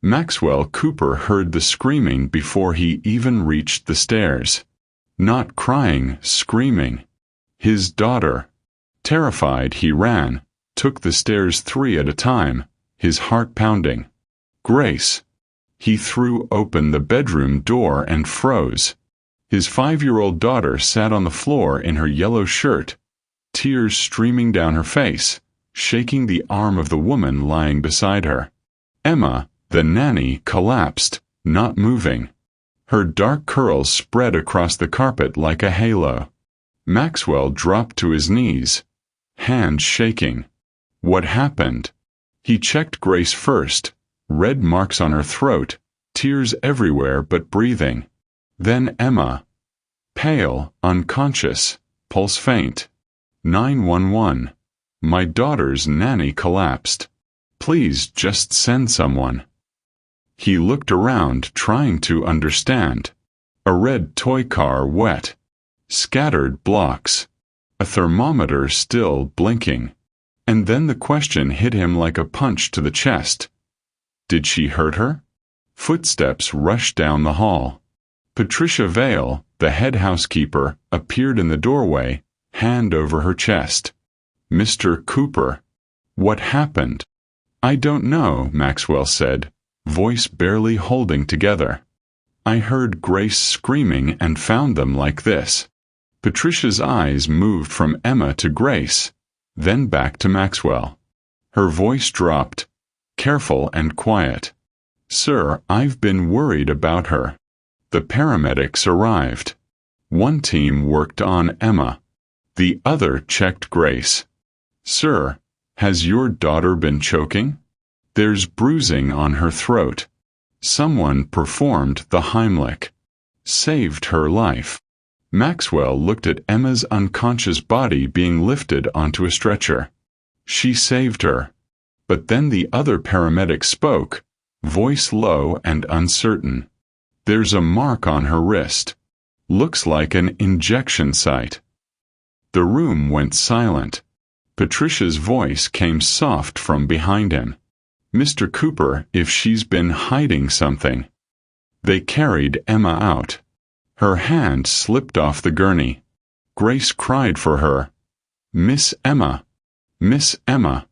Maxwell Cooper heard the screaming before he even reached the stairs. Not crying, screaming. His daughter. Terrified, he ran, took the stairs 3 at a time, his heart pounding. Grace. He threw open the bedroom door and froze. His 5-year-old daughter sat on the floor in her yellow shirt, tears streaming down her face, shaking the arm of the woman lying beside her. Emma, the nanny, collapsed, not moving. Her dark curls spread across the carpet like a halo. Maxwell dropped to his knees, hands shaking. What happened? He checked Grace first, red marks on her throat, tears everywhere but breathing. Then Emma. Pale, unconscious, pulse faint. 911. My daughter's nanny collapsed. Please just send someone. He looked around, trying to understand. A red toy car wet. Scattered blocks. A thermometer still blinking. And then the question hit him like a punch to the chest. Did she hurt her? Footsteps rushed down the hall. Patricia Vale, the head housekeeper, appeared in the doorway, hand over her chest. Mr. Cooper. What happened? I don't know, Maxwell said, voice barely holding together. I heard Grace screaming and found them like this. Patricia's eyes moved from Emma to Grace, then back to Maxwell. Her voice dropped, careful and quiet. Sir, I've been worried about her. The paramedics arrived. One team worked on Emma. The other checked Grace. Sir, has your daughter been choking? There's bruising on her throat. Someone performed the Heimlich. Saved her life. Maxwell looked at Emma's unconscious body being lifted onto a stretcher. She saved her. But then the other paramedic spoke, voice low and uncertain. There's a mark on her wrist. Looks like an injection site. The room went silent. Patricia's voice came soft from behind him. Mr. Cooper, if she's been hiding something. They carried Emma out. Her hand slipped off the gurney. Grace cried for her. Miss Emma. Miss Emma.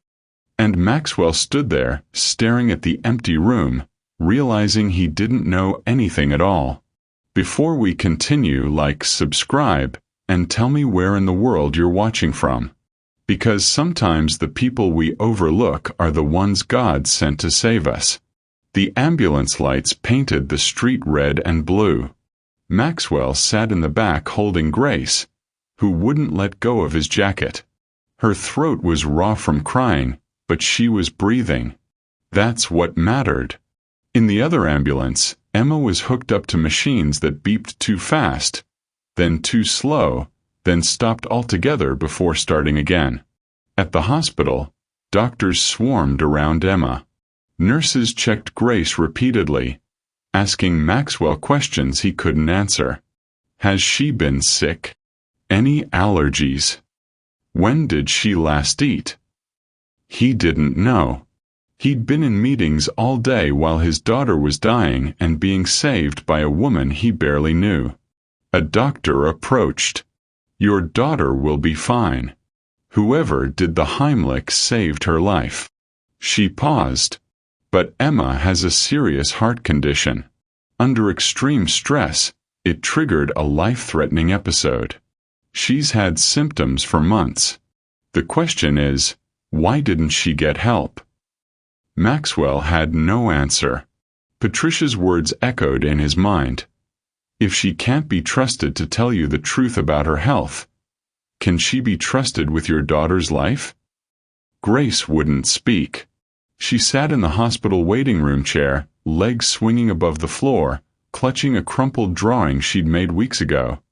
And Maxwell stood there, staring at the empty room, realizing he didn't know anything at all. Before we continue, like, subscribe, and tell me where in the world you're watching from. Because sometimes the people we overlook are the ones God sent to save us. The ambulance lights painted the street red and blue. Maxwell sat in the back holding Grace, who wouldn't let go of his jacket. Her throat was raw from crying, but she was breathing. That's what mattered. In the other ambulance, Emma was hooked up to machines that beeped too fast, then too slow, then stopped altogether before starting again. At the hospital, doctors swarmed around Emma. Nurses checked Grace repeatedly, asking Maxwell questions he couldn't answer. Has she been sick? Any allergies? When did she last eat? He didn't know. He'd been in meetings all day while his daughter was dying and being saved by a woman he barely knew. A doctor approached. Your daughter will be fine. Whoever did the Heimlich saved her life. She paused. But Emma has a serious heart condition. Under extreme stress, it triggered a life-threatening episode. She's had symptoms for months. The question is, why didn't she get help? Maxwell had no answer. Patricia's words echoed in his mind. If she can't be trusted to tell you the truth about her health, can she be trusted with your daughter's life? Grace wouldn't speak. She sat in the hospital waiting room chair, legs swinging above the floor, clutching a crumpled drawing she'd made weeks ago.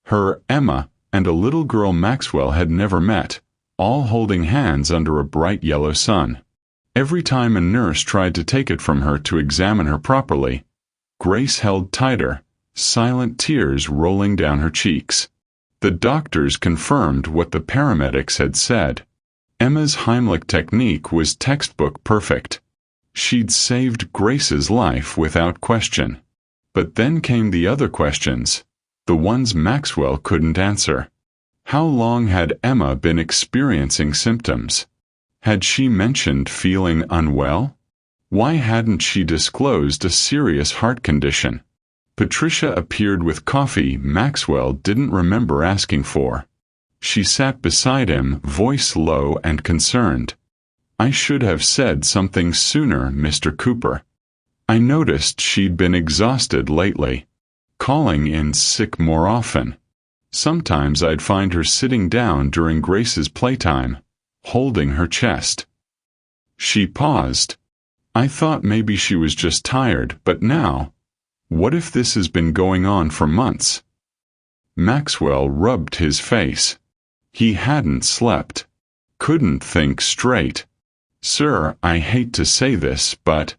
Her, Emma, and a little girl Maxwell had never met, all holding hands under a bright yellow sun. Every time a nurse tried to take it from her to examine her properly, Grace held tighter, silent tears rolling down her cheeks. The doctors confirmed what the paramedics had said. Emma's Heimlich technique was textbook perfect. She'd saved Grace's life without question. But then came the other questions, the ones Maxwell couldn't answer. How long had Emma been experiencing symptoms? Had she mentioned feeling unwell? Why hadn't she disclosed a serious heart condition? Patricia appeared with coffee Maxwell didn't remember asking for. She sat beside him, voice low and concerned. "I should have said something sooner, Mr. Cooper. I noticed she'd been exhausted lately, calling in sick more often. Sometimes I'd find her sitting down during Grace's playtime, holding her chest." She paused. "I thought maybe she was just tired, but now, what if this has been going on for months?" Maxwell rubbed his face. He hadn't slept. Couldn't think straight. "Sir, I hate to say this, but—"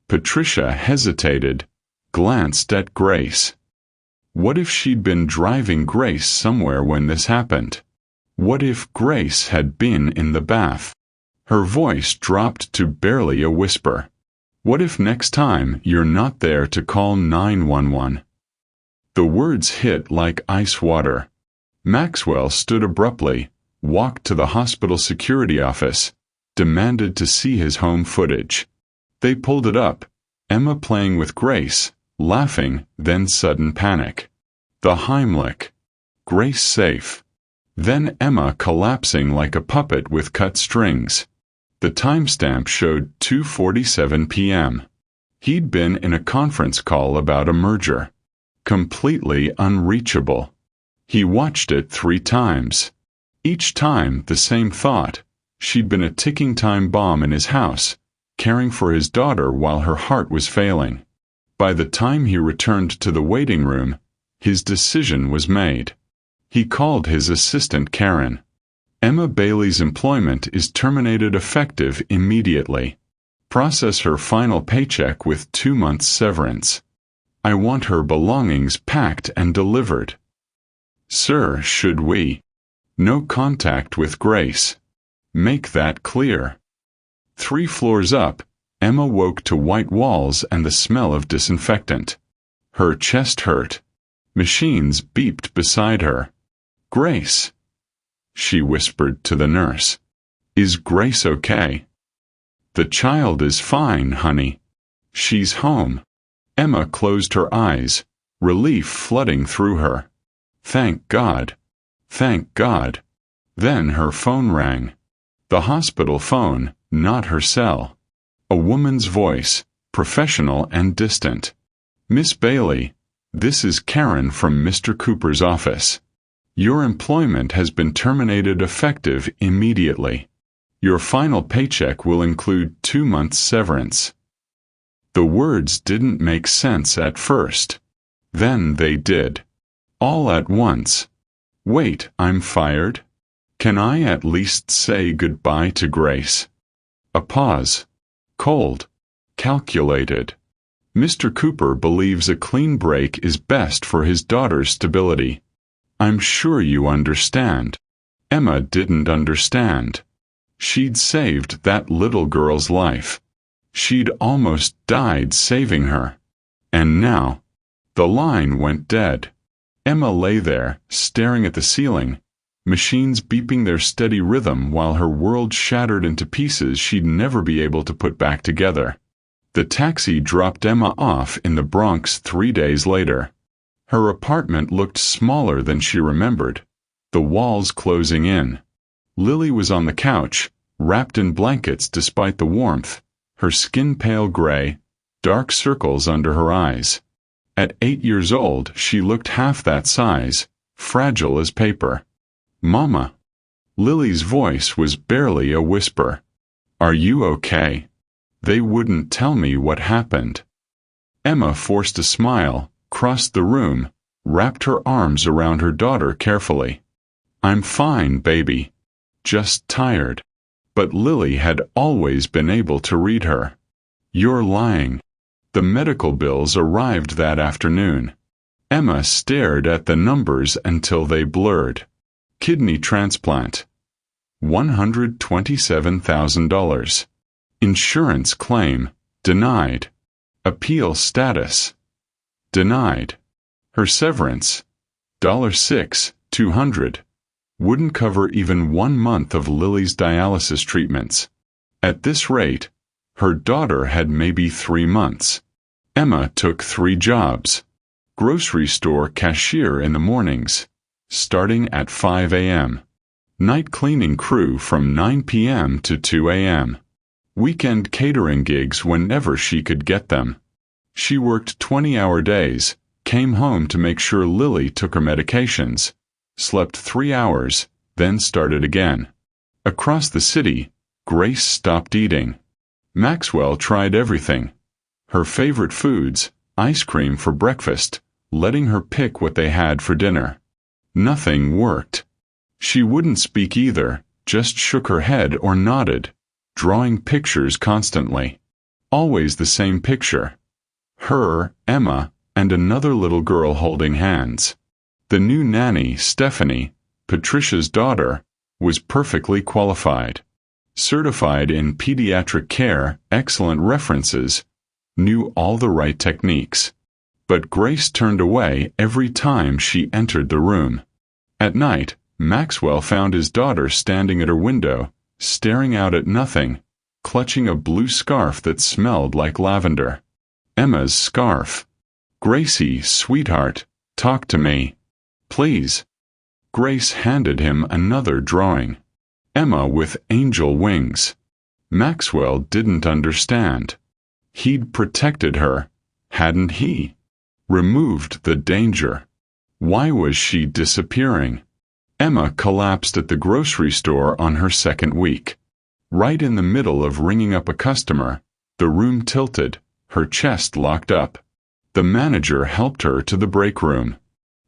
Patricia hesitated, glanced at Grace. What if she'd been driving Grace somewhere when this happened? What if Grace had been in the bath? Her voice dropped to barely a whisper. "What if next time you're not there to call 911? The words hit like ice water. Maxwell stood abruptly, walked to the hospital security office, demanded to see his home footage. They pulled it up, Emma playing with Grace, laughing, then sudden panic. The Heimlich. Grace safe. Then Emma collapsing like a puppet with cut strings. The timestamp showed 2:47 p.m. He'd been in a conference call about a merger. Completely unreachable. He watched it 3 times. Each time the same thought. She'd been a ticking time bomb in his house, caring for his daughter while her heart was failing. By the time he returned to the waiting room, his decision was made. He called his assistant Karen. "Emma Bailey's employment is terminated effective immediately. Process her final paycheck with 2 months severance. I want her belongings packed and delivered." "Sir, should we?" "No contact with Grace. Make that clear." 3 floors up, Emma woke to white walls and the smell of disinfectant. Her chest hurt. Machines beeped beside her. "Grace," she whispered to the nurse. "Is Grace okay?" "The child is fine, honey. She's home." Emma closed her eyes, relief flooding through her. Thank God. Thank God. Then her phone rang. The hospital phone, not her cell. A woman's voice, professional and distant. "Miss Bailey, this is Karen from Mr. Cooper's office. Your employment has been terminated effective immediately. Your final paycheck will include 2 months severance." The words didn't make sense at first. Then they did. All at once. "Wait, I'm fired? Can I at least say goodbye to Grace?" A pause. Cold. Calculated. Mr. Cooper believes a clean break is best for his daughter's stability. "I'm sure you understand." Emma didn't understand. She'd saved that little girl's life. She'd almost died saving her. And now, the line went dead. Emma lay there, staring at the ceiling, machines beeping their steady rhythm while her world shattered into pieces she'd never be able to put back together. The taxi dropped Emma off in the Bronx 3 days later. Her apartment looked smaller than she remembered, the walls closing in. Lily was on the couch, wrapped in blankets despite the warmth, her skin pale gray, dark circles under her eyes. At 8 years old, she looked half that size, fragile as paper. "Mama." Lily's voice was barely a whisper. "Are you okay? They wouldn't tell me what happened." Emma forced a smile, crossed the room, wrapped her arms around her daughter carefully. "I'm fine, baby. Just tired." But Lily had always been able to read her. "You're lying." The medical bills arrived that afternoon. Emma stared at the numbers until they blurred. Kidney transplant. $127,000. Insurance claim, denied. Appeal status, denied. Her severance, $6,200, wouldn't cover even 1 month of Lily's dialysis treatments. At this rate, her daughter had maybe 3 months. Emma took 3 jobs. Grocery store cashier in the mornings, starting at 5 a.m. Night cleaning crew from 9 p.m. to 2 a.m. Weekend catering gigs whenever she could get them. She worked 20-hour days, came home to make sure Lily took her medications, slept 3 hours, then started again. Across the city, Grace stopped eating. Maxwell tried everything. Her favorite foods, ice cream for breakfast, letting her pick what they had for dinner. Nothing worked. She wouldn't speak either, just shook her head or nodded, drawing pictures constantly. Always the same picture. Her, Emma, and another little girl holding hands. The new nanny, Stephanie, Patricia's daughter, was perfectly qualified. Certified in pediatric care, excellent references, knew all the right techniques. But Grace turned away every time she entered the room. At night, Maxwell found his daughter standing at her window, staring out at nothing, clutching a blue scarf that smelled like lavender. Emma's scarf. "Gracie, sweetheart, talk to me. Please." Grace handed him another drawing. Emma with angel wings. Maxwell didn't understand. He'd protected her, hadn't he? Removed the danger. Why was she disappearing? Emma collapsed at the grocery store on her second week. Right in the middle of ringing up a customer, the room tilted, her chest locked up. The manager helped her to the break room.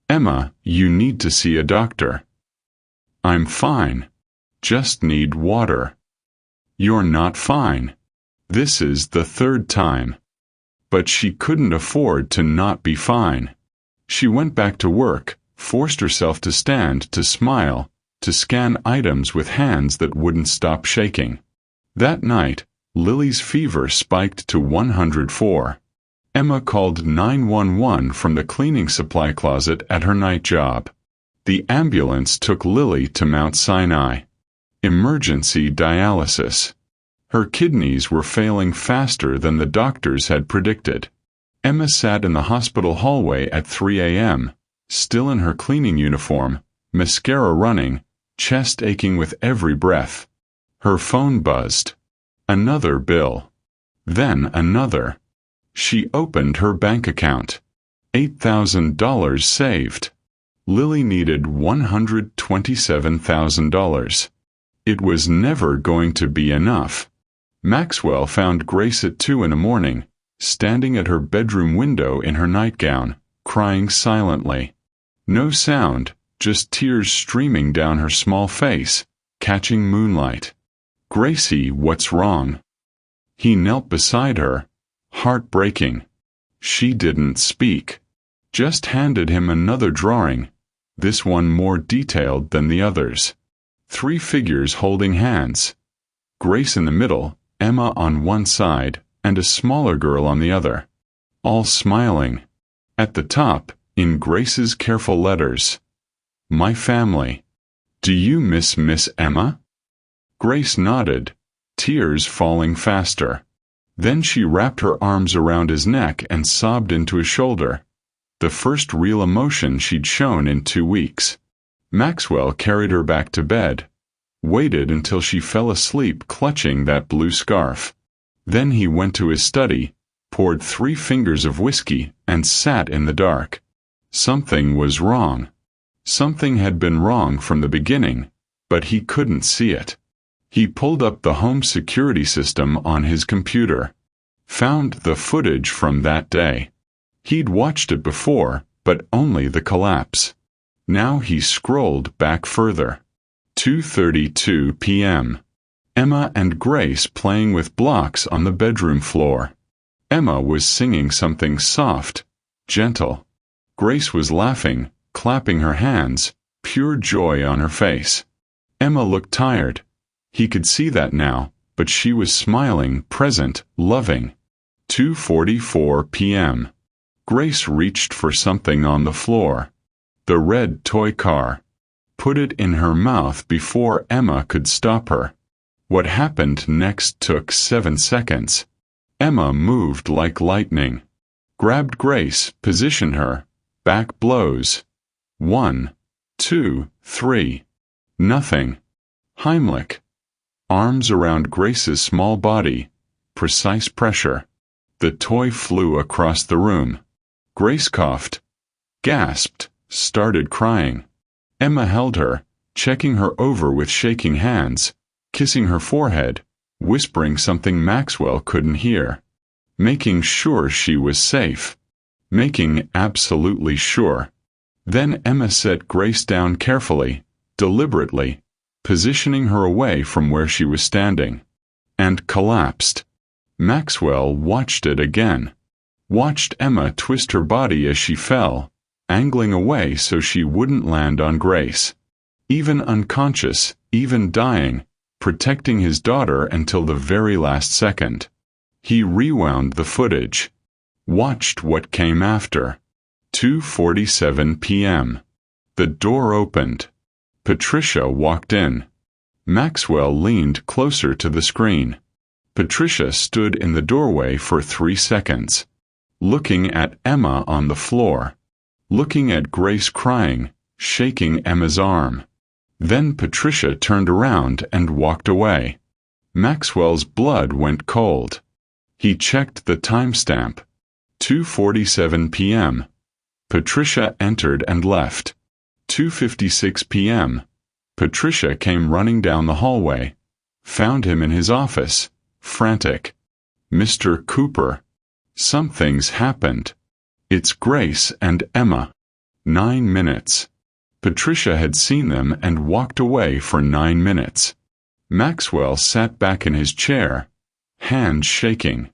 "Emma, you need to see a doctor." "I'm fine. Just need water." "You're not fine. This is the 3rd time." But she couldn't afford to not be fine. She went back to work, forced herself to stand, to smile, to scan items with hands that wouldn't stop shaking. That night, Lily's fever spiked to 104. Emma called 911 from the cleaning supply closet at her night job. The ambulance took Lily to Mount Sinai. Emergency dialysis. Her kidneys were failing faster than the doctors had predicted. Emma sat in the hospital hallway at 3 a.m., still in her cleaning uniform, mascara running, chest aching with every breath. Her phone buzzed. Another bill. Then another. She opened her bank account. $8,000 saved. Lily needed $127,000. It was never going to be enough. Maxwell found Grace at 2 in the morning, standing at her bedroom window in her nightgown, crying silently. No sound, just tears streaming down her small face, catching moonlight. "Gracie, what's wrong?" He knelt beside her, heartbreaking. She didn't speak. Just handed him another drawing, this one more detailed than the others. 3 figures holding hands. Grace in the middle, Emma on one side, and a smaller girl on the other. All smiling. At the top, in Grace's careful letters, "My family. Do you miss Miss Emma?" Grace nodded, tears falling faster. Then she wrapped her arms around his neck and sobbed into his shoulder. The first real emotion she'd shown in 2 weeks. Maxwell carried her back to bed, waited until she fell asleep clutching that blue scarf. Then he went to his study, poured 3 fingers of whiskey, and sat in the dark. Something was wrong. Something had been wrong from the beginning, but he couldn't see it. He pulled up the home security system on his computer. Found the footage from that day. He'd watched it before, but only the collapse. Now he scrolled back further. 2:32 p.m. Emma and Grace playing with blocks on the bedroom floor. Emma was singing something soft, gentle. Grace was laughing, clapping her hands, pure joy on her face. Emma looked tired. He could see that now, but she was smiling, present, loving. 2:44 p.m. Grace reached for something on the floor. The red toy car. Put it in her mouth before Emma could stop her. What happened next took 7 seconds. Emma moved like lightning. Grabbed Grace, positioned her. Back blows. 1, 2, 3. Nothing. Heimlich. Arms around Grace's small body. Precise pressure. The toy flew across the room. Grace coughed, gasped, started crying. Emma held her, checking her over with shaking hands, kissing her forehead, whispering something Maxwell couldn't hear. Making sure she was safe. Making absolutely sure. Then Emma set Grace down carefully, deliberately, positioning her away from where she was standing. And collapsed. Maxwell watched it again. Watched Emma twist her body as she fell, angling away so she wouldn't land on Grace. Even unconscious, even dying, protecting his daughter until the very last second. He rewound the footage. Watched what came after. 2:47 p.m. The door opened. Patricia walked in. Maxwell leaned closer to the screen. Patricia stood in the doorway for 3 seconds. Looking at Emma on the floor. Looking at Grace crying, shaking Emma's arm. Then Patricia turned around and walked away. Maxwell's blood went cold. He checked the timestamp. 2:47 p.m. Patricia entered and left. 2:56 p.m. Patricia came running down the hallway. Found him in his office, frantic. Mr. Cooper. Something's happened. It's Grace and Emma. 9 minutes. Patricia had seen them and walked away for 9 minutes. Maxwell sat back in his chair, hands shaking.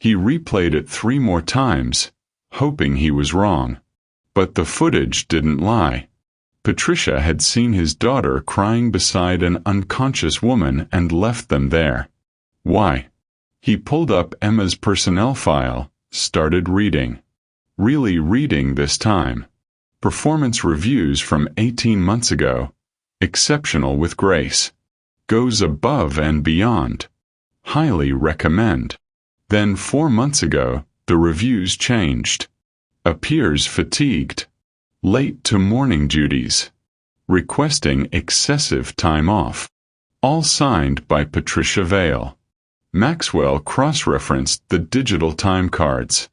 He replayed it 3 more times, hoping he was wrong. But the footage didn't lie. Patricia had seen his daughter crying beside an unconscious woman and left them there. Why? He pulled up Emma's personnel file, started reading. Really reading this time. Performance reviews from 18 months ago. Exceptional with Grace. Goes above and beyond. Highly recommend. Then 4 months ago, the reviews changed. Appears fatigued. Late to morning duties. Requesting excessive time off. All signed by Patricia Vale. Maxwell cross-referenced the digital time cards.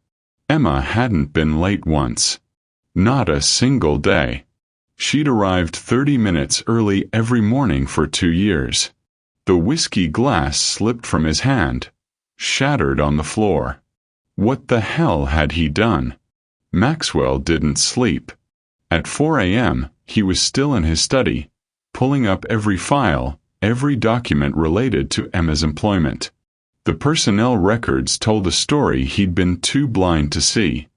Emma hadn't been late once. Not a single day. She'd arrived 30 minutes early every morning for 2 years. The whiskey glass slipped from his hand, shattered on the floor. What the hell had he done? Maxwell didn't sleep. At 4 a.m., he was still in his study, pulling up every file, every document related to Emma's employment. The personnel records told a story he'd been too blind to see.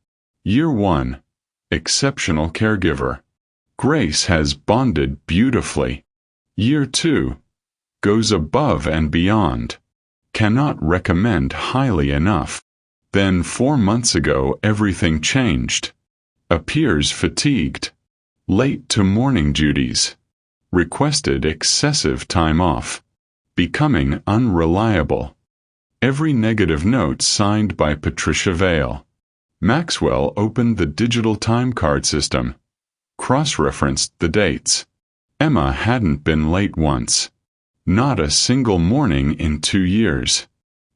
Year 1. Exceptional caregiver. Grace has bonded beautifully. Year 2. Goes above and beyond. Cannot recommend highly enough. Then 4 months ago everything changed. Appears fatigued. Late to morning duties. Requested excessive time off. Becoming unreliable. Every negative note signed by Patricia Vale. Maxwell opened the digital time card system. Cross-referenced the dates. Emma hadn't been late once. Not a single morning in 2 years.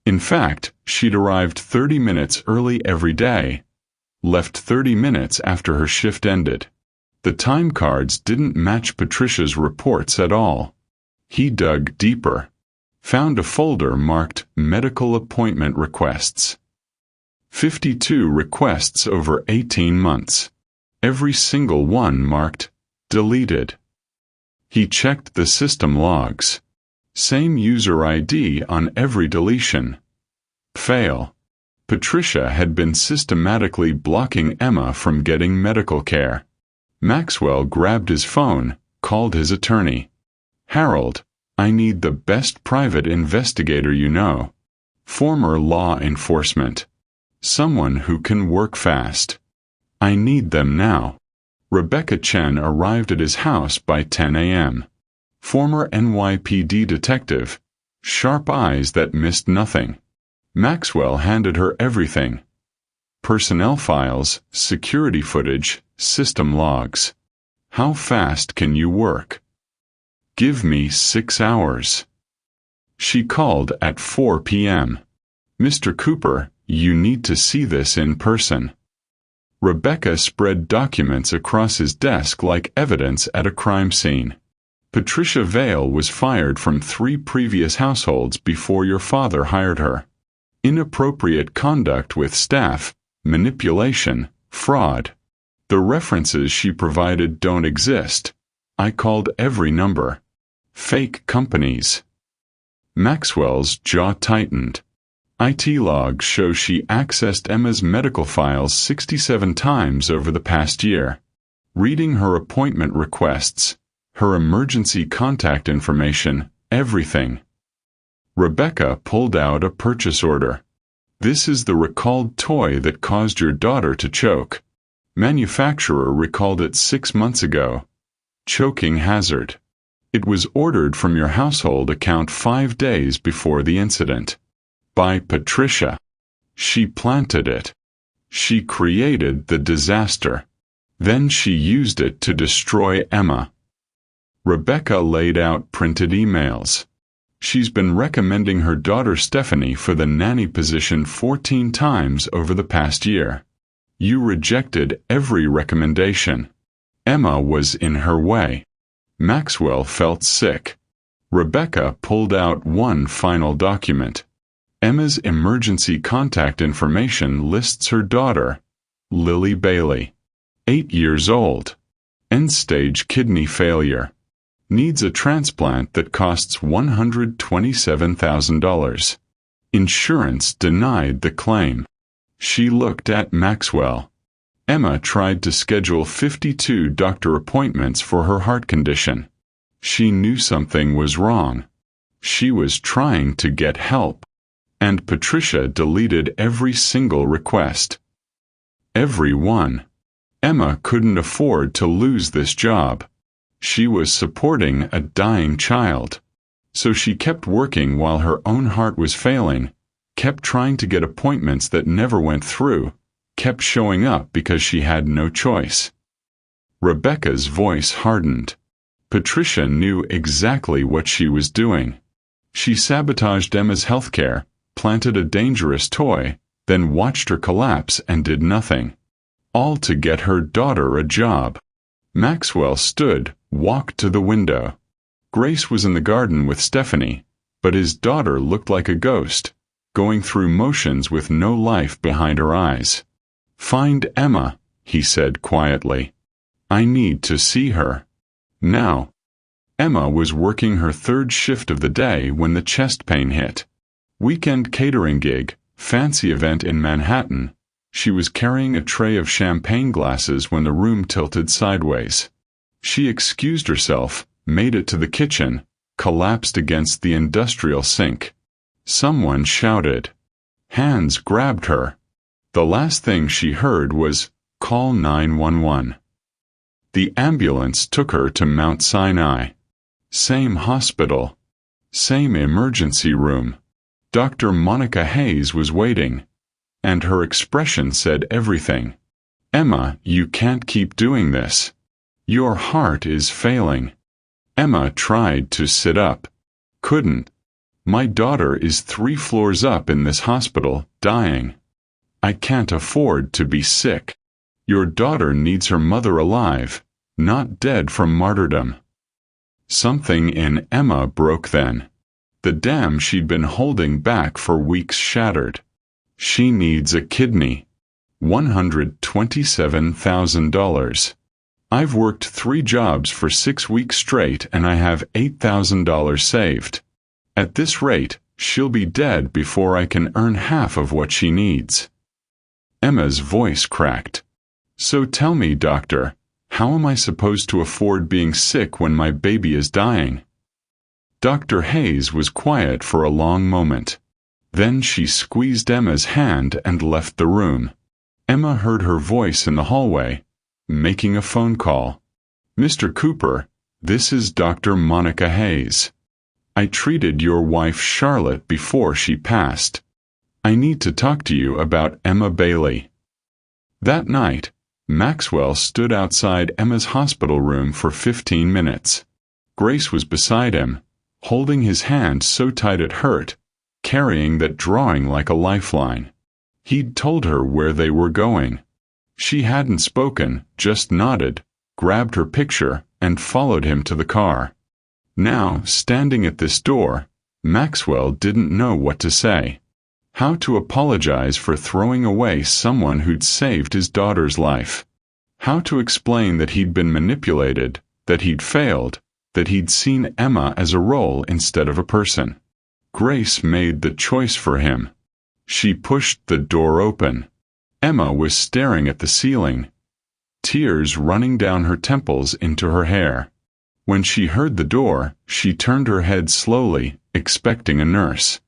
In fact, she'd arrived 30 minutes early every day. Left 30 minutes after her shift ended. The time cards didn't match Patricia's reports at all. He dug deeper. Found a folder marked Medical Appointment Requests. 52 requests over 18 months. Every single one marked Deleted. He checked the system logs. Same user ID on every deletion. Fail. Patricia had been systematically blocking Emma from getting medical care. Maxwell grabbed his phone, called his attorney. Harold, I need the best private investigator you know. Former law enforcement. Someone who can work fast. I need them now. Rebecca Chen arrived at his house by 10 a.m. Former NYPD detective. Sharp eyes that missed nothing. Maxwell handed her everything. Personnel files, security footage, system logs. How fast can you work? Give me 6 hours. She called at 4 p.m. Mr. Cooper, you need to see this in person. Rebecca spread documents across his desk like evidence at a crime scene. Patricia Vale was fired from 3 previous households before your father hired her. Inappropriate conduct with staff, manipulation, fraud. The references she provided don't exist. I called every number. Fake companies. Maxwell's jaw tightened. IT logs show she accessed Emma's medical files 67 times over the past year. Reading her appointment requests, her emergency contact information, everything. Rebecca pulled out a purchase order. This is the recalled toy that caused your daughter to choke. Manufacturer recalled it 6 months ago. Choking hazard. It was ordered from your household account 5 days before the incident. By Patricia. She planted it. She created the disaster. Then she used it to destroy Emma. Rebecca laid out printed emails. She's been recommending her daughter Stephanie for the nanny position 14 times over the past year. You rejected every recommendation. Emma was in her way. Maxwell felt sick. Rebecca pulled out one final document. Emma's emergency contact information lists her daughter, Lily Bailey, 8 years old, end-stage kidney failure, needs a transplant that costs $127,000. Insurance denied the claim. She looked at Maxwell. Emma tried to schedule 52 doctor appointments for her heart condition. She knew something was wrong. She was trying to get help. And Patricia deleted every single request. Every one. Emma couldn't afford to lose this job. She was supporting a dying child. So she kept working while her own heart was failing, kept trying to get appointments that never went through, kept showing up because she had no choice. Rebecca's voice hardened. Patricia knew exactly what she was doing. She sabotaged Emma's healthcare, planted a dangerous toy, then watched her collapse and did nothing. All to get her daughter a job. Maxwell stood, walked to the window. Grace was in the garden with Stephanie, but his daughter looked like a ghost, going through motions with no life behind her eyes. Find Emma, he said quietly. I need to see her. Now. Emma was working her 3rd shift of the day when the chest pain hit. Weekend catering gig, fancy event in Manhattan. She was carrying a tray of champagne glasses when the room tilted sideways. She excused herself, made it to the kitchen, collapsed against the industrial sink. Someone shouted. Hands grabbed her. The last thing she heard was, call 911. The ambulance took her to Mount Sinai. Same hospital. Same emergency room. Dr. Monica Hayes was waiting. And her expression said everything. Emma, you can't keep doing this. Your heart is failing. Emma tried to sit up. Couldn't. My daughter is 3 floors up in this hospital, dying. I can't afford to be sick. Your daughter needs her mother alive, not dead from martyrdom. Something in Emma broke then. The dam she'd been holding back for weeks shattered. She needs a kidney. $127,000. I've worked 3 jobs for 6 weeks straight and I have $8,000 saved. At this rate, she'll be dead before I can earn half of what she needs. Emma's voice cracked. So tell me, doctor, how am I supposed to afford being sick when my baby is dying? Dr. Hayes was quiet for a long moment. Then she squeezed Emma's hand and left the room. Emma heard her voice in the hallway, making a phone call. "Mr. Cooper, this is Dr. Monica Hayes. I treated your wife Charlotte before she passed. I need to talk to you about Emma Bailey." That night, Maxwell stood outside Emma's hospital room for 15 minutes. Grace was beside him, holding his hand so tight it hurt, carrying that drawing like a lifeline. He'd told her where they were going. She hadn't spoken, just nodded, grabbed her picture, and followed him to the car. Now, standing at this door, Maxwell didn't know what to say. How to apologize for throwing away someone who'd saved his daughter's life. How to explain that he'd been manipulated, that he'd failed, that he'd seen Emma as a role instead of a person. Grace made the choice for him. She pushed the door open. Emma was staring at the ceiling, tears running down her temples into her hair. When she heard the door, she turned her head slowly, expecting a nurse.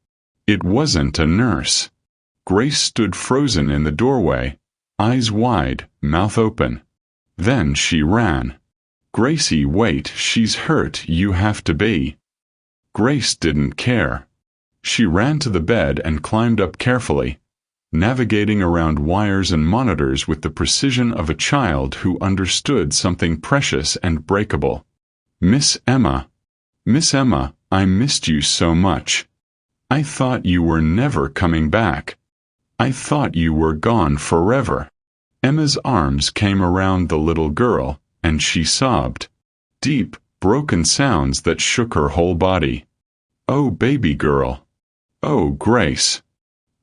It wasn't a nurse. Grace stood frozen in the doorway, eyes wide, mouth open. Then she ran. "Gracie, wait, she's hurt, you have to be." Grace didn't care. She ran to the bed and climbed up carefully, navigating around wires and monitors with the precision of a child who understood something precious and breakable. "Miss Emma. Miss Emma, I missed you so much. I thought you were never coming back. I thought you were gone forever." Emma's arms came around the little girl, and she sobbed. Deep, broken sounds that shook her whole body. "Oh, baby girl. Oh, Grace.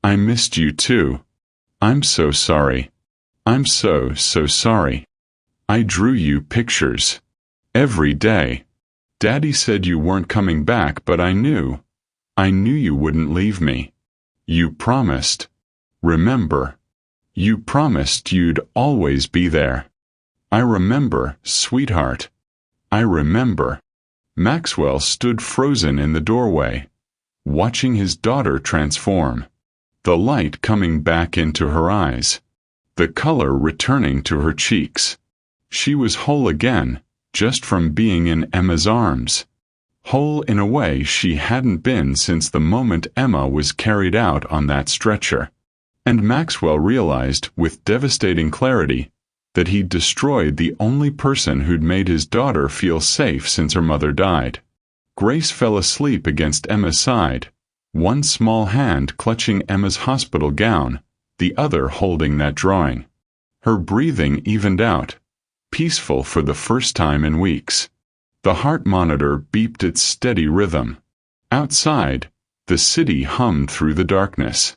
I missed you too. I'm so sorry. I'm so sorry. I drew you pictures. Every day. Daddy said you weren't coming back, but I knew you wouldn't leave me. You promised. Remember. You promised you'd always be there. I remember, sweetheart. I remember." Maxwell stood frozen in the doorway, watching his daughter transform. The light coming back into her eyes. The color returning to her cheeks. She was whole again, just from being in Emma's arms. Whole in a way she hadn't been since the moment Emma was carried out on that stretcher. And Maxwell realized, with devastating clarity, that he'd destroyed the only person who'd made his daughter feel safe since her mother died. Grace fell asleep against Emma's side, one small hand clutching Emma's hospital gown, the other holding that drawing. Her breathing evened out, peaceful for the first time in weeks. The heart monitor beeped its steady rhythm. Outside, the city hummed through the darkness.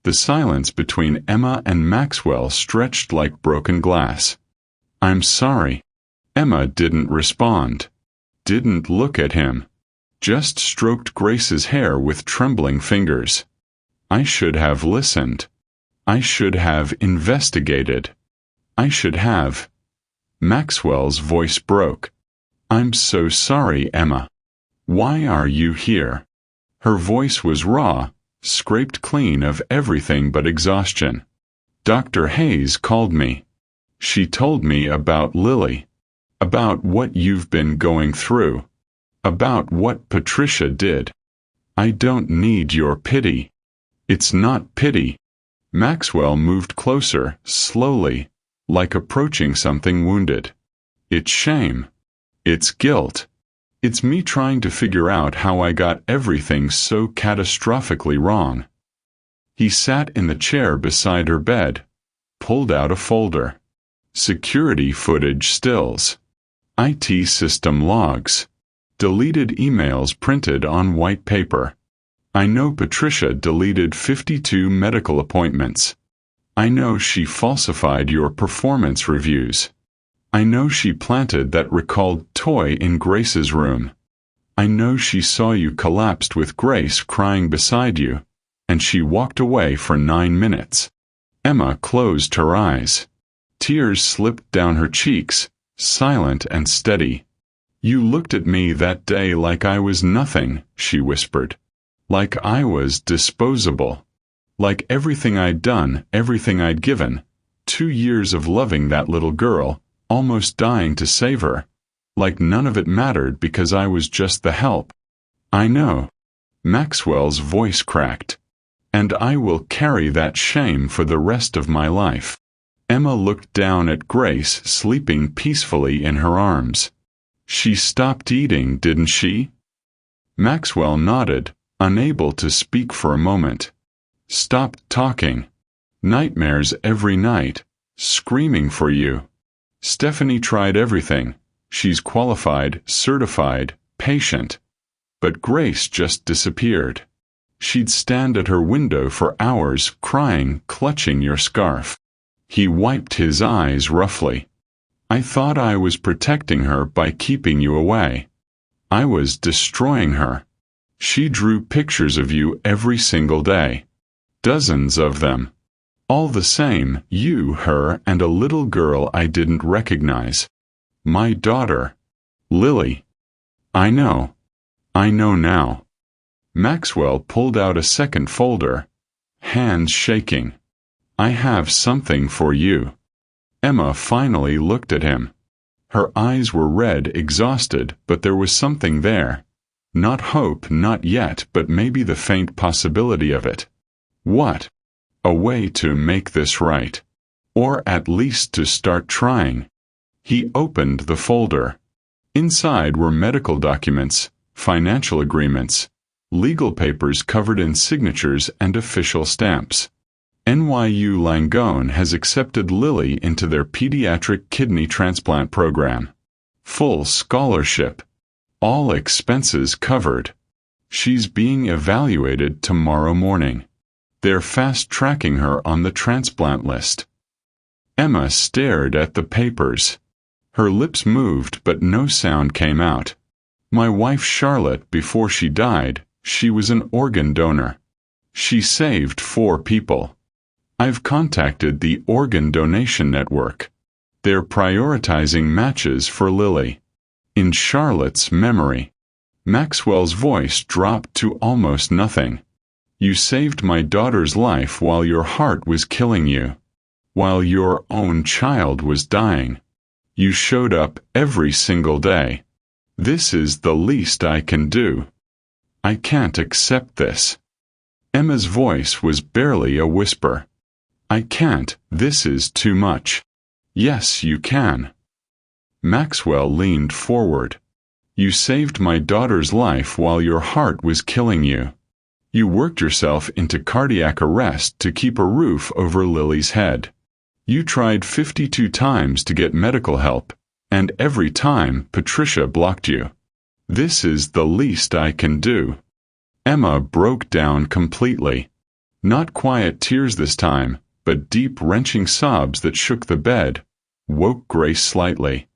The silence between Emma and Maxwell stretched like broken glass. "I'm sorry." Emma didn't respond, didn't look at him, just stroked Grace's hair with trembling fingers. "I should have listened. I should have investigated. I should have." Maxwell's voice broke. "I'm so sorry, Emma. Why are you here?" Her voice was raw, scraped clean of everything but exhaustion. "Dr. Hayes called me. She told me about Lily, about what you've been going through, about what Patricia did. I don't need your pity. It's not pity." Maxwell moved closer, slowly, like approaching something wounded. "It's shame. It's guilt. It's me trying to figure out how I got everything so catastrophically wrong." He sat in the chair beside her bed, pulled out a folder. Security footage stills. IT system logs. Deleted emails printed on white paper. "I know Patricia deleted 52 medical appointments. I know she falsified your performance reviews. I know she planted that recalled toy in Grace's room. I know she saw you collapsed with Grace crying beside you, and she walked away for 9 minutes." Emma closed her eyes. Tears slipped down her cheeks, silent and steady. You looked at me that day like I was nothing, she whispered. Like I was disposable. Like everything I'd done, everything I'd given. 2 years of loving that little girl, almost dying to save her. Like none of it mattered because I was just the help. I know. Maxwell's voice cracked. And I will carry that shame for the rest of my life. Emma looked down at Grace sleeping peacefully in her arms. She stopped eating, didn't she? Maxwell nodded, unable to speak for a moment. Stopped talking. Nightmares every night. Screaming for you. Stephanie tried everything. She's qualified, certified, patient. But Grace just disappeared. She'd stand at her window for hours, crying, clutching your scarf. He wiped his eyes roughly. I thought I was protecting her by keeping you away. I was destroying her. She drew pictures of you every single day. Dozens of them. All the same, you, her, and a little girl I didn't recognize. My daughter. Lily. I know. I know now. Maxwell pulled out a second folder, hands shaking. I have something for you. Emma finally looked at him. Her eyes were red, exhausted, but there was something there. Not hope, not yet, but maybe the faint possibility of it. What? A way to make this right. Or at least to start trying. He opened the folder. Inside were medical documents, financial agreements, legal papers covered in signatures and official stamps. NYU Langone has accepted Lily into their pediatric kidney transplant program. Full scholarship. All expenses covered. She's being evaluated tomorrow morning. They're fast-tracking her on the transplant list. Emma stared at the papers. Her lips moved, but no sound came out. My wife Charlotte, before she died, she was an organ donor. She saved 4 people. I've contacted the Organ Donation Network. They're prioritizing matches for Lily. In Charlotte's memory. Maxwell's voice dropped to almost nothing. You saved my daughter's life while your heart was killing you. While your own child was dying. You showed up every single day. This is the least I can do. I can't accept this. Emma's voice was barely a whisper. I can't, this is too much. Yes, you can. Maxwell leaned forward. You saved my daughter's life while your heart was killing you. You worked yourself into cardiac arrest to keep a roof over Lily's head. You tried 52 times to get medical help, and every time Patricia blocked you. This is the least I can do. Emma broke down completely. Not quiet tears this time, but deep wrenching sobs that shook the bed, woke Grace slightly.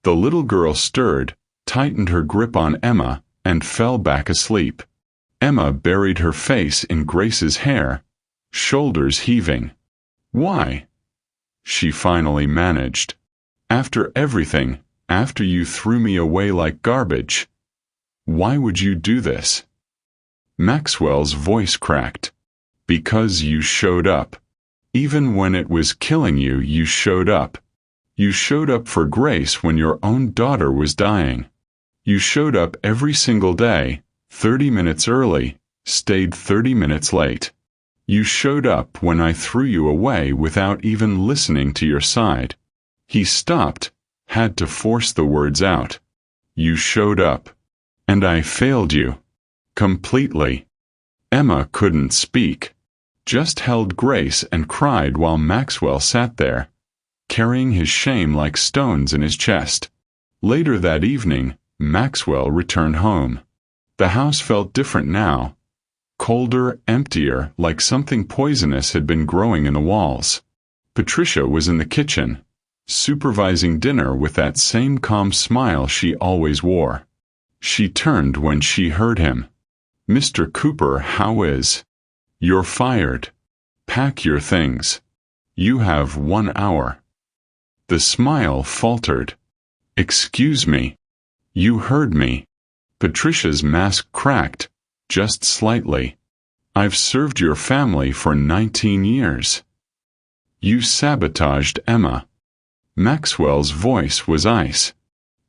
The little girl stirred, tightened her grip on Emma, and fell back asleep. Emma buried her face in Grace's hair, shoulders heaving. Why? She finally managed. After everything, after you threw me away like garbage. Why would you do this? Maxwell's voice cracked. Because you showed up. Even when it was killing you, you showed up. You showed up for Grace when your own daughter was dying. You showed up every single day, 30 minutes early, stayed 30 minutes late. You showed up when I threw you away without even listening to your side. He stopped, had to force the words out. You showed up. And I failed you. Completely. Emma couldn't speak. Just held Grace and cried while Maxwell sat there, carrying his shame like stones in his chest. Later that evening, Maxwell returned home. The house felt different now. Colder, emptier, like something poisonous had been growing in the walls. Patricia was in the kitchen, supervising dinner with that same calm smile she always wore. She turned when she heard him. Mr. Cooper, how is? You're fired. Pack your things. You have 1 hour. The smile faltered. Excuse me. You heard me. Patricia's mask cracked, just slightly. I've served your family for 19 years. You sabotaged Emma. Maxwell's voice was ice.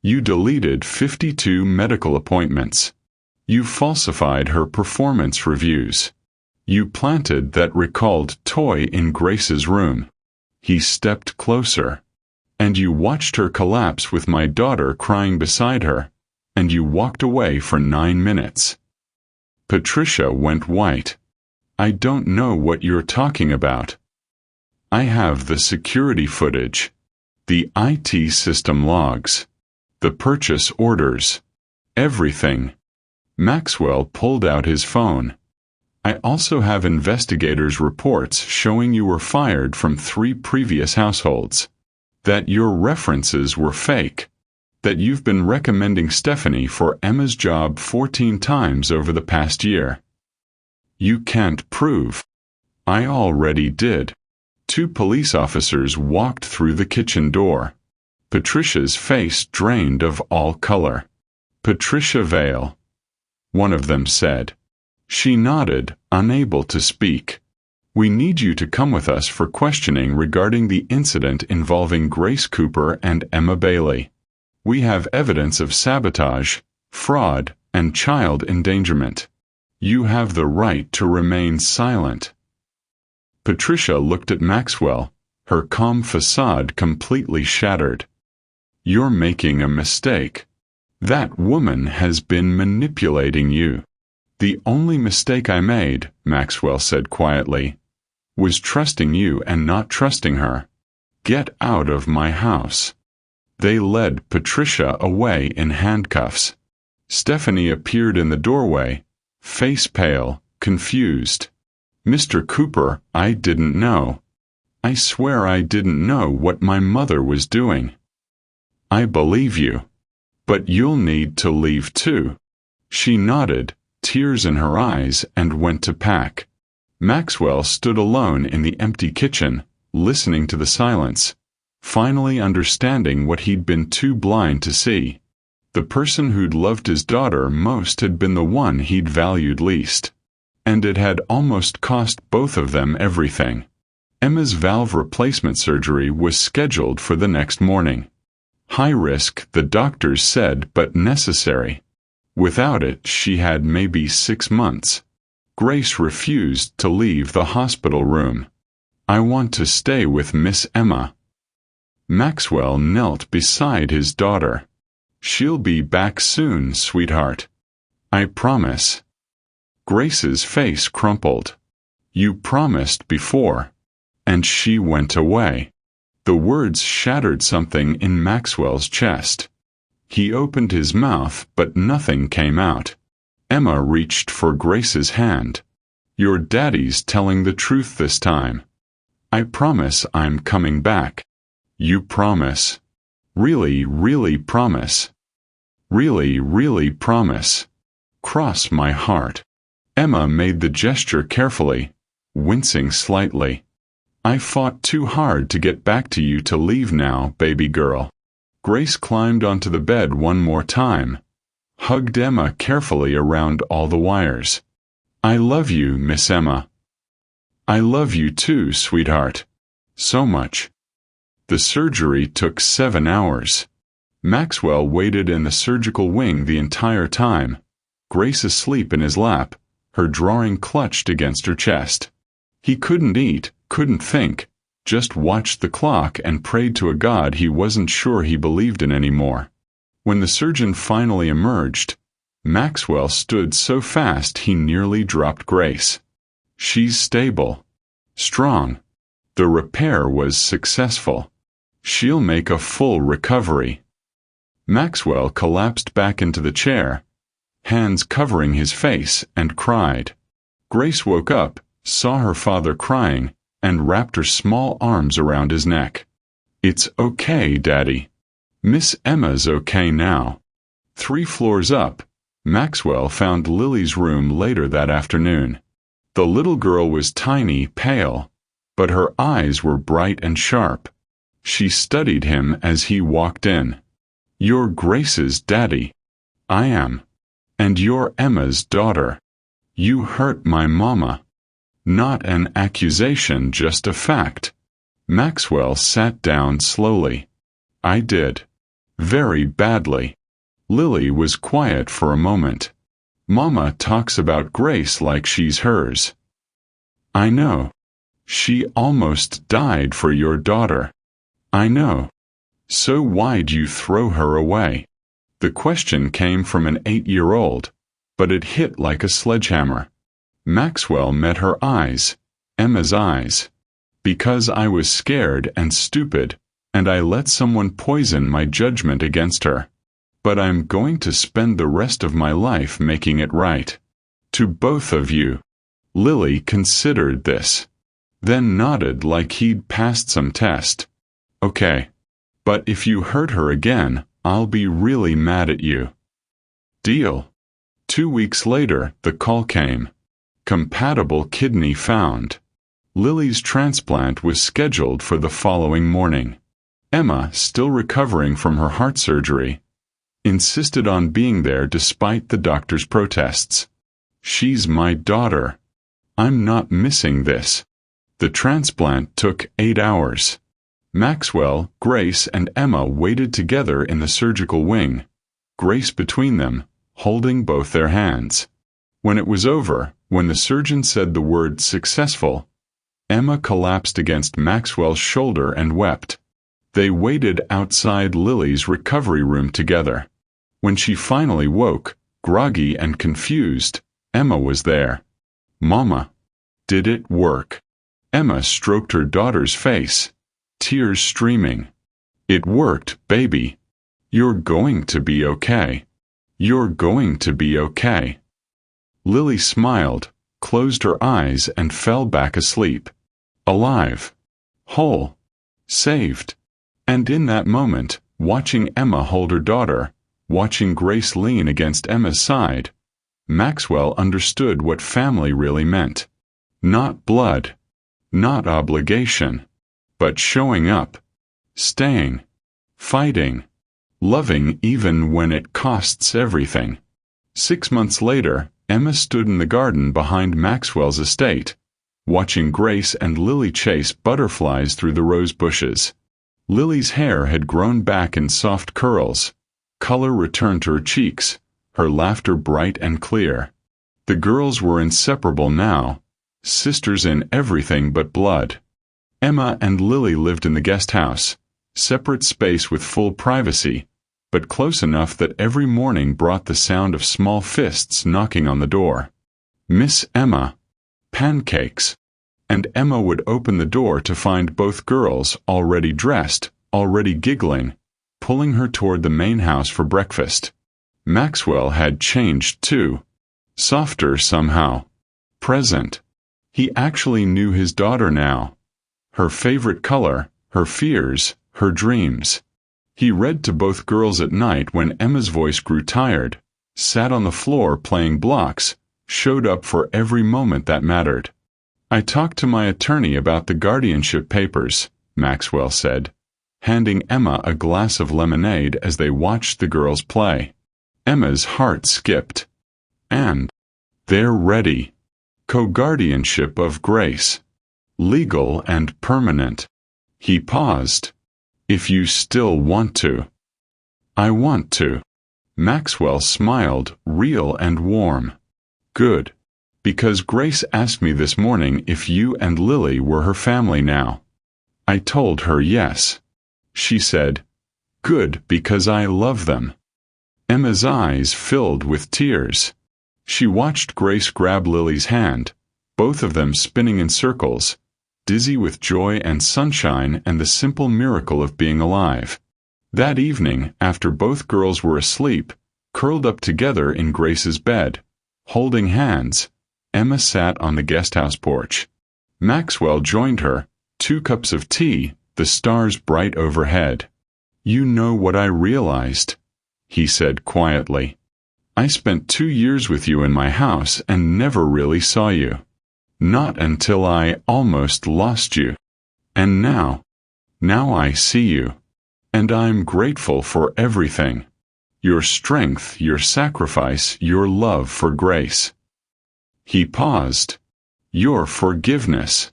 You deleted 52 medical appointments. You falsified her performance reviews. You planted that recalled toy in Grace's room. He stepped closer. And you watched her collapse with my daughter crying beside her, and you walked away for 9 minutes. Patricia went white. I don't know what you're talking about. I have the security footage, the IT system logs, the purchase orders, everything. Maxwell pulled out his phone. I also have investigators' reports showing you were fired from 3 previous households, that your references were fake, that you've been recommending Stephanie for Emma's job 14 times over the past year. You can't prove. I already did. 2 police officers walked through the kitchen door. Patricia's face drained of all color. Patricia Vale. One of them said. She nodded, unable to speak. We need you to come with us for questioning regarding the incident involving Grace Cooper and Emma Bailey. We have evidence of sabotage, fraud, and child endangerment. You have the right to remain silent. Patricia looked at Maxwell, her calm facade completely shattered. You're making a mistake. That woman has been manipulating you. The only mistake I made, Maxwell said quietly, was trusting you and not trusting her. Get out of my house. They led Patricia away in handcuffs. Stephanie appeared in the doorway, face pale, confused. Mr. Cooper, I didn't know. I swear I didn't know what my mother was doing. I believe you. But you'll need to leave too. She nodded, tears in her eyes, and went to pack. Maxwell stood alone in the empty kitchen, listening to the silence, finally understanding what he'd been too blind to see. The person who'd loved his daughter most had been the one he'd valued least. And it had almost cost both of them everything. Emma's valve replacement surgery was scheduled for the next morning. High risk, the doctors said, but necessary. Without it, she had maybe 6 months. Grace refused to leave the hospital room. I want to stay with Miss Emma. Maxwell knelt beside his daughter. She'll be back soon, sweetheart. I promise. Grace's face crumpled. You promised before. And she went away. The words shattered something in Maxwell's chest. He opened his mouth, but nothing came out. Emma reached for Grace's hand. Your daddy's telling the truth this time. I promise I'm coming back. You promise. Really, really promise. Really, really promise. Cross my heart. Emma made the gesture carefully, wincing slightly. I fought too hard to get back to you to leave now, baby girl. Grace climbed onto the bed one more time, hugged Emma carefully around all the wires. I love you, Miss Emma. I love you too, sweetheart. So much. The surgery took 7 hours. Maxwell waited in the surgical wing the entire time, Grace asleep in his lap, her drawing clutched against her chest. He couldn't eat, couldn't think, just watched the clock and prayed to a God he wasn't sure he believed in anymore. When the surgeon finally emerged, Maxwell stood so fast he nearly dropped Grace. She's stable. Strong. The repair was successful. She'll make a full recovery. Maxwell collapsed back into the chair, hands covering his face, and cried. Grace woke up, saw her father crying, and wrapped her small arms around his neck. It's okay, Daddy. Miss Emma's okay now. 3 floors up, Maxwell found Lily's room later that afternoon. The little girl was tiny, pale, but her eyes were bright and sharp. She studied him as he walked in. You're Grace's daddy. I am. And you're Emma's daughter. You hurt my mama. Not an accusation, just a fact. Maxwell sat down slowly. I did. Very badly. Lily was quiet for a moment. Mama talks about Grace like she's hers. I know. She almost died for your daughter. I know. So why'd you throw her away? The question came from an 8-year-old, but it hit like a sledgehammer. Maxwell met her eyes, Emma's eyes. Because I was scared and stupid, and I let someone poison my judgment against her. But I'm going to spend the rest of my life making it right. To both of you. Lily considered this, then nodded like he'd passed some test. Okay. But if you hurt her again, I'll be really mad at you. Deal. 2 weeks later, the call came. Compatible kidney found. Lily's transplant was scheduled for the following morning. Emma, still recovering from her heart surgery, insisted on being there despite the doctor's protests. She's my daughter. I'm not missing this. The transplant took 8 hours. Maxwell, Grace, and Emma waited together in the surgical wing, Grace between them, holding both their hands. When it was over, when the surgeon said the word successful, Emma collapsed against Maxwell's shoulder and wept. They waited outside Lily's recovery room together. When she finally woke, groggy and confused, Emma was there. Mama. Did it work? Emma stroked her daughter's face, tears streaming. It worked, baby. You're going to be okay. You're going to be okay. Lily smiled, closed her eyes, and fell back asleep. Alive. Whole. Saved. And in that moment, watching Emma hold her daughter, watching Grace lean against Emma's side, Maxwell understood what family really meant. Not blood. Not obligation. But showing up. Staying. Fighting. Loving even when it costs everything. 6 months later, Emma stood in the garden behind Maxwell's estate, watching Grace and Lily chase butterflies through the rose bushes. Lily's hair had grown back in soft curls. Color returned to her cheeks, her laughter bright and clear. The girls were inseparable now, sisters in everything but blood. Emma and Lily lived in the guest house, separate space with full privacy, but close enough that every morning brought the sound of small fists knocking on the door. Miss Emma. Pancakes. And Emma would open the door to find both girls already dressed, already giggling, pulling her toward the main house for breakfast. Maxwell had changed too. Softer somehow. Present. He actually knew his daughter now. Her favorite color, her fears, her dreams. He read to both girls at night when Emma's voice grew tired, sat on the floor playing blocks, showed up for every moment that mattered. I talked to my attorney about the guardianship papers, Maxwell said, handing Emma a glass of lemonade as they watched the girls play. Emma's heart skipped. And they're ready. Co-guardianship of Grace. Legal and permanent. He paused. If you still want to. I want to. Maxwell smiled, real and warm. Good. Because Grace asked me this morning if you and Lily were her family now. I told her yes. She said, good, because I love them. Emma's eyes filled with tears. She watched Grace grab Lily's hand, both of them spinning in circles, dizzy with joy and sunshine and the simple miracle of being alive. That evening, after both girls were asleep, curled up together in Grace's bed, holding hands, Emma sat on the guesthouse porch. Maxwell joined her, 2 cups of tea, the stars bright overhead. You know what I realized, he said quietly. I spent 2 years with you in my house and never really saw you. Not until I almost lost you. And now I see you. And I'm grateful for everything. your strength, your sacrifice, your love for Grace. He paused. Your forgiveness.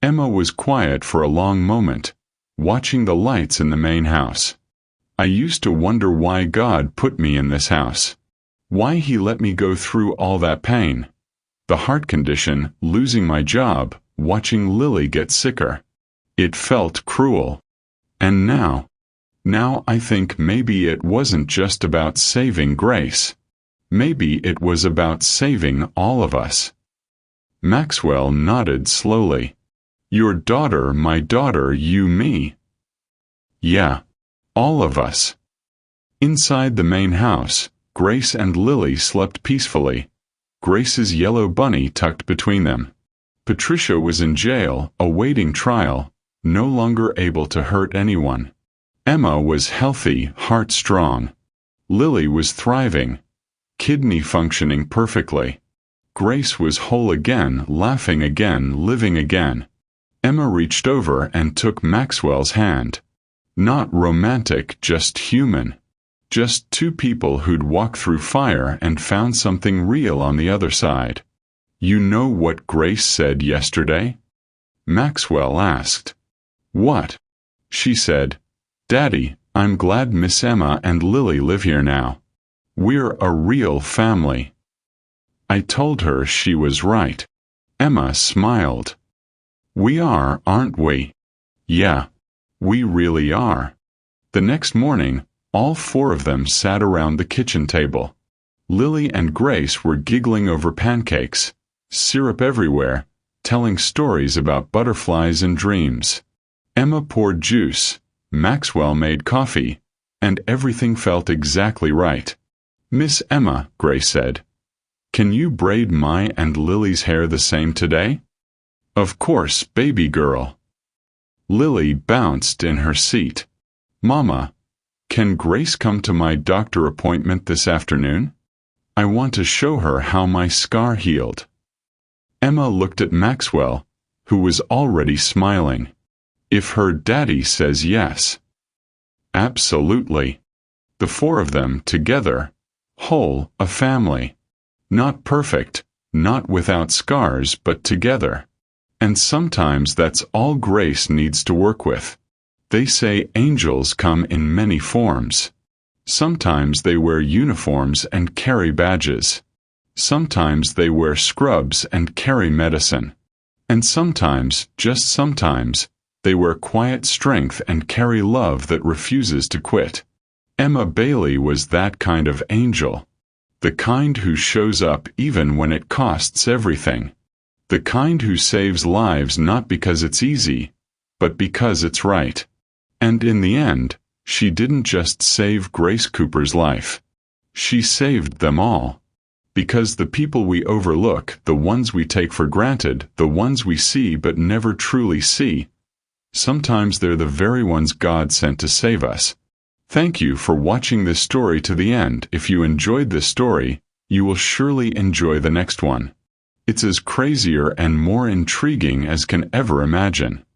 Emma was quiet for a long moment, watching the lights in the main house. I used to wonder why God put me in this house. Why He let me go through all that pain. The heart condition, losing my job, watching Lily get sicker. It felt cruel. And now I think maybe it wasn't just about saving Grace. Maybe it was about saving all of us. Maxwell nodded slowly. Your daughter, my daughter, you, me. Yeah, all of us. Inside the main house, Grace and Lily slept peacefully, Grace's yellow bunny tucked between them. Patricia was in jail, awaiting trial, no longer able to hurt anyone. Emma was healthy, heart strong. Lily was thriving, kidney functioning perfectly. Grace was whole again, laughing again, living again. Emma reached over and took Maxwell's hand. Not romantic, just human. Just two people who'd walked through fire and found something real on the other side. You know what Grace said yesterday? Maxwell asked. What? She said, Daddy, I'm glad Miss Emma and Lily live here now. We're a real family. I told her she was right. Emma smiled. We are, aren't we? Yeah, we really are. The next morning, all four of them sat around the kitchen table. Lily and Grace were giggling over pancakes, syrup everywhere, telling stories about butterflies and dreams. Emma poured juice, Maxwell made coffee, and everything felt exactly right. Miss Emma, Grace said, can you braid my and Lily's hair the same today? Of course, baby girl. Lily bounced in her seat. Mama, can Grace come to my doctor appointment this afternoon? I want to show her how my scar healed. Emma looked at Maxwell, who was already smiling. If her daddy says yes. Absolutely. The four of them together, whole, a family. Not perfect, not without scars, but together. And sometimes that's all Grace needs to work with. They say angels come in many forms. Sometimes they wear uniforms and carry badges. Sometimes they wear scrubs and carry medicine. And sometimes, just sometimes, they wear quiet strength and carry love that refuses to quit. Emma Bailey was that kind of angel. The kind who shows up even when it costs everything. The kind who saves lives not because it's easy, but because it's right. And in the end, she didn't just save Grace Cooper's life. She saved them all. Because the people we overlook, the ones we take for granted, the ones we see but never truly see, sometimes they're the very ones God sent to save us. Thank you for watching this story to the end. If you enjoyed this story, you will surely enjoy the next one. It's as crazier and more intriguing as can ever imagine.